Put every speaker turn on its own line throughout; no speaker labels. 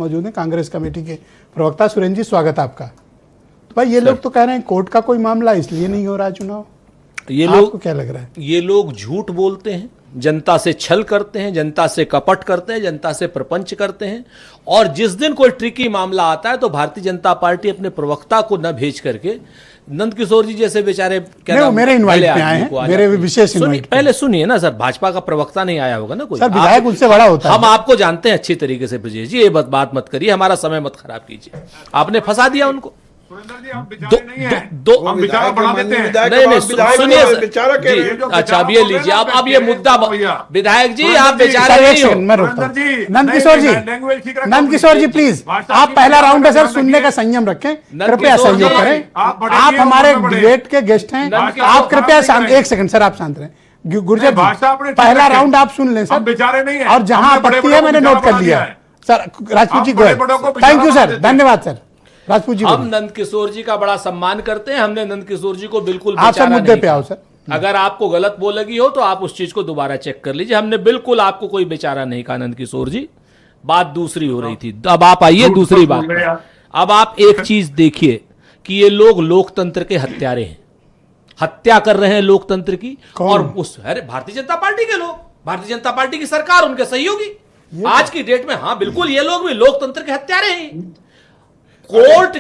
मौजूद हैं कांग्रेस कमेटी के प्रवक्ता सुरेंद्र जी, स्वागत आपका। तो भाई ये लोग तो कह रहे हैं कोर्ट का कोई मामला इसलिए नहीं हो रहा चुनाव,
ये लोग
आपको क्या लग रहा है?
ये लोग झूठ बोलते हैं, जनता से छल करते हैं, जनता से कपट करते हैं, जनता से प्रपंच करते हैं। और जिस दिन कोई ट्रिकी मामला आता है तो भारतीय जनता पार्टी अपने प्रवक्ता को न भेज करके नंद किशोर जी जैसे बेचारे
मेरे इनवाइट पे आए हैं, मेरे विशेष इनवाइट।
पहले सुनिए ना सर, भाजपा का प्रवक्ता नहीं आया होगा ना कोई?
सर विधायक उनसे बड़ा होता है।
हम आपको जानते हैं अच्छी तरीके से ब्रजेश जी, ये बात मत करिए, हमारा समय मत खराब कीजिए। आपने फंसा दिया उनको।
सुरेंद्र जी, हम बेचारे नहीं हैं, हम बेचारा बढ़ा देते हैं।
नहीं सुनिए, अच्छा अब ये लीजिए, अब ये मुद्दा विधायक जी आप बेचारे नहीं हो।
मैं रोकता हूं। नंद किशोर जी, नंद किशोर जी प्लीज, आप पहला राउंड है सर, सुनने का संयम रखें, कृपया सहयोग करें। आप हमारे डिबेट के गेस्ट हैं, आप कृपया शांत, एक सेकंड सर, आप शांत रहें। गुर्जर जी, पहला राउंड आप सुन लें सर,
बेचारे नहीं है,
और जहां आपत्ति है मैंने नोट कर लिया sir. Rajput ji, thank you sir, धन्यवाद सर। राजपूत जी,
हम नंद किशोर जी का बड़ा सम्मान करते हैं, हमने नंद किशोर जी को बिल्कुल
आप सब मुद्दे पे आओ सर।
अगर आपको गलत बोलेगी हो तो आप उस चीज को दोबारा चेक कर लीजिए। हमने बिल्कुल आपको कोई बेचारा नहीं कहा नंद किशोर जी, बात दूसरी हो रही थी। अब आप आइए दूसरी बात पर। अब आप एक चीज देखिए कि ये लोग लोकतंत्र के हत्यारे हैं, हत्या कर रहे हैं लोकतंत्र की। और उस भारतीय जनता पार्टी के लोग, भारतीय जनता पार्टी की सरकार, उनके सहयोगी आज की डेट में, हाँ बिल्कुल, ये लोग भी लोकतंत्र के हत्यारे हैं। कोर्ट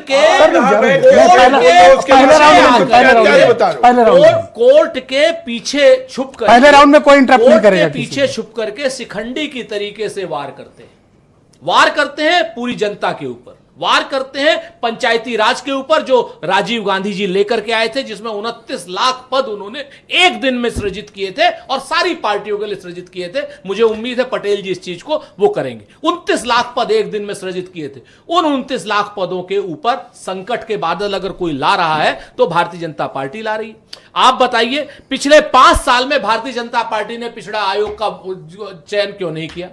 के पीछे छुप कर,
पहले राउंड में कोई इंटरप्ट नहीं करेगा,
पीछे छुप करके शिखंडी की तरीके से वार करते हैं पूरी जनता के ऊपर, वार करते हैं पंचायती राज के ऊपर, जो राजीव गांधी जी लेकर के आए थे, जिसमें 29 लाख पद उन्होंने एक दिन में सृजित किए थे और सारी पार्टियों के लिए सृजित किए थे। मुझे उम्मीद है पटेल जी इस चीज को वो करेंगे। 29 लाख पद एक दिन में सृजित किए थे। उन 29 लाख पदों के ऊपर संकट के बादल अगर कोई ला रहा है तो भारतीय जनता पार्टी ला रही। आप बताइए, पिछले 5 साल में भारतीय जनता पार्टी ने पिछड़ा आयोग का चयन क्यों नहीं किया,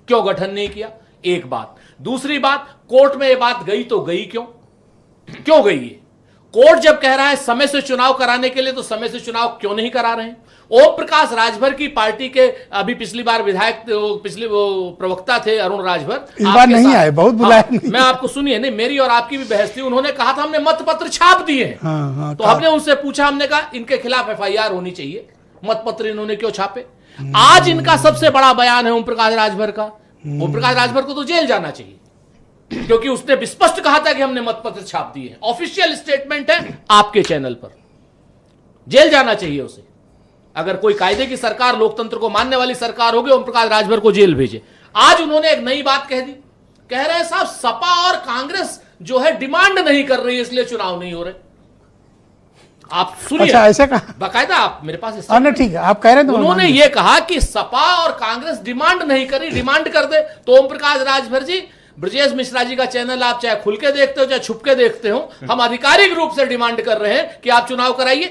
क्यों गठन नहीं किया? एक बात। दूसरी बात, कोर्ट में ये बात गई तो गई क्यों गई है? कोर्ट जब कह रहा है समय से चुनाव कराने के लिए, तो समय से चुनाव क्यों नहीं करा रहे हैं? ओम प्रकाश राजभर की पार्टी के अभी पिछली बार विधायक, पिछले वो प्रवक्ता थे अरुण राजभर,
इस बार नहीं आए, बहुत बुलाया नहीं।
मैं आपको सुनिए, नहीं मेरी और आपकी भी बहस थी। उन्होंने कहा था हमने मतपत्र छाप दिए हैं। तो हमने उनसे पूछा, हमने कहा इनके खिलाफ FIR होनी चाहिए, मतपत्र इन्होंने क्यों छापे? आज इनका सबसे बड़ा बयान है ओम प्रकाश राजभर का। ओम प्रकाश राजभर को तो जेल जाना चाहिए, क्योंकि उसने स्पष्ट कहा था कि हमने मतपत्र छाप दिए हैं। ऑफिशियल स्टेटमेंट है आपके चैनल पर, जेल जाना चाहिए उसे। अगर कोई कायदे की सरकार, लोकतंत्र को मानने वाली सरकार होगी, ओम प्रकाश राजभर को जेल भेजे। आज उन्होंने एक नई बात कह दी, कह रहे हैं साहब सपा और कांग्रेस जो है डिमांड नहीं कर रही है, इसलिए चुनाव नहीं हो रहे। आप सुनिए,
अच्छा ऐसे कहा
बाकायदा, आप मेरे पास
ठीक है, आप कह रहे थे।
उन्होंने ये कहा कि सपा और कांग्रेस डिमांड नहीं करी, डिमांड कर दे तो ओम प्रकाश राजभर जी, ब्रजेश मिश्रा जी का चैनल आप चाहे खुल के देखते हो चाहे छुप के देखते हो, हम आधिकारिक रूप से डिमांड कर रहे हैं कि आप चुनाव कराइए।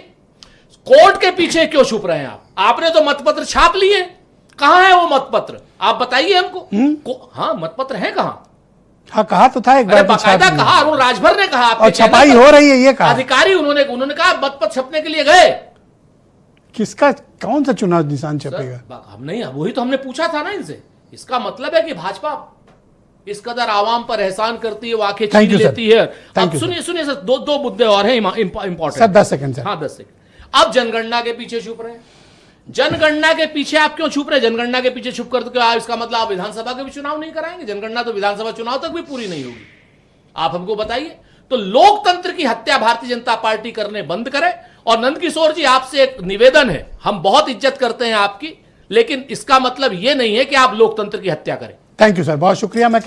कोर्ट के पीछे क्यों छुप रहे हैं आप? आपने तो मतपत्र छाप लिए, कहां है वो मतपत्र? आप बताइए हमको। हाँ, मतपत्र है कहां?
हाँ, कहा तो था एक बार,
बाकायदा कहा, अरुण राजभर ने कहा,
और छपाई हो रही है ये कहा।
अधिकारी उन्होंने कहा मतपत्र छपने के लिए गए।
किसका, कौन सा चुनाव निशान छपेगा?
हम नहीं, वही तो हमने पूछा था ना इनसे। इसका मतलब है कि भाजपा इस कदर आवाम पर एहसान करती है, वो आंखें छीन लेती है। अब सुनिए सर, दो मुद्दे और हैं इंपॉर्टेंट सर।
10 second sir.
हाँ 10 सेकंड। अब जनगणना के पीछे छुप रहे हैं। जनगणना के पीछे आप क्यों छुप रहे हैं? जनगणना के पीछे छुप कर तो इसका मतलब आप विधानसभा के भी चुनाव नहीं कराएंगे? जनगणना तो विधानसभा चुनाव तक भी पूरी नहीं होगी। आप हमको बताइए। तो लोकतंत्र की हत्या भारतीय जनता पार्टी करने बंद करे। और नंद किशोर जी, आपसे एक निवेदन है, हम बहुत इज्जत करते हैं आपकी, लेकिन इसका मतलब यह नहीं है कि आप लोकतंत्र की हत्या करें।
थैंक यू सर, बहुत शुक्रिया। मैं